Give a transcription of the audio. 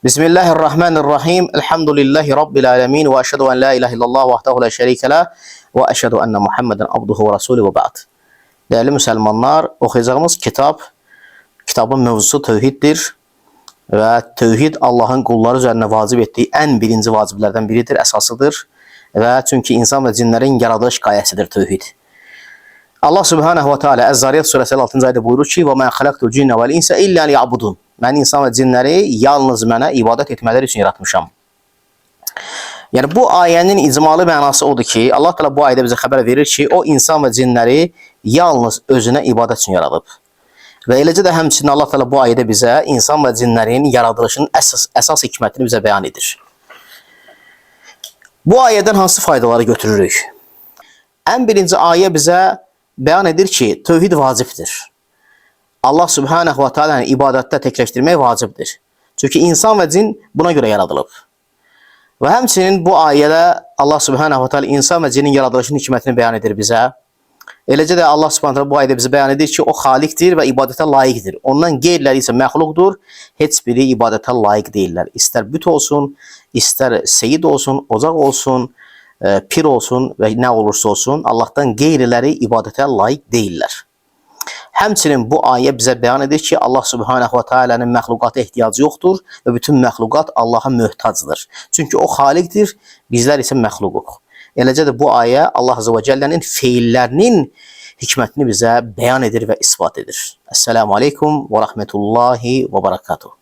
Bismillahirrahmanirrahim. Elhamdülillahi Rabbil alemin. Ve eşhedü en la ilahe illallah vahdehu la şerike la. Ve eşhedü enne Muhammeden abduhu ve rasulü ve ba'd. Değerli Müslümanlar, okuyacağımız kitabın mevzusu tevhiddir. Ve tevhid Allah'ın kulları üzerine vacib ettiği en birinci vaciblerden biridir, esasıdır. Ve çünkü insan ve cinlerin yaradılış gayesidir tevhid. Allah Subhanahu ve Teala Ez-Zariyat suresi 6. ayda buyurur ki: "Və mə xalaqtul cinne vel insa illa liya'budun." Mən insan və cinləri yalnız mənə ibadət etmələri üçün yaratmışam. Yəni bu ayənin icmalı mənası odur ki, Allah Teala bu ayədə bizə xəbər verir ki, o insan və cinləri yalnız özünə ibadət üçün yaradıb. Və eləcə də həmçinin Allah Teala bu ayədə bizə insan və cinlərin yaradılışının əsas hikmətini bizə bəyan edir. Bu ayədən hansı faydaları götürürük? Ən birinci ayə bizə bəyan edir ki, tövhid vacibdir. Allah Subhanahu ve Teala'nın ibadette tekleştirmek vacibdir. Çünkü insan ve cin buna göre yaratılıb. Ve həmçinin bu ayədə Allah Subhanahu ve Teala insan ve cinin yaradılışının hikmətini beyan edir bizə. Eləcə də Allah Subhanahu ve Teala bu ayədə bizə beyan edir ki, o xalikdir ve ibadete layıqdır. Ondan qeyriləri isə məxluqdur. Heç biri ibadete layıq deyirlər. İstər büt olsun, istər seyid olsun, ocaq olsun, pir olsun ve ne olursa olsun, Allah'tan qeyriləri ibadete layıq deyirlər. Həmçinin bu ayə bizə bəyan edir ki, Allah Subhanahu ve Teala'nın məxluqata ehtiyacı yoxdur və bütün məxluqat Allah'a möhtacdır. Çünki o xalikdir, bizlər isə məxluquq. Eləcə də bu ayə Allah Azze ve Celle'nin feillərinin hikmətini bizə bəyan edir və isbat edir. Esselamu Aleyküm və Rahmetullahi və Barakatuhu.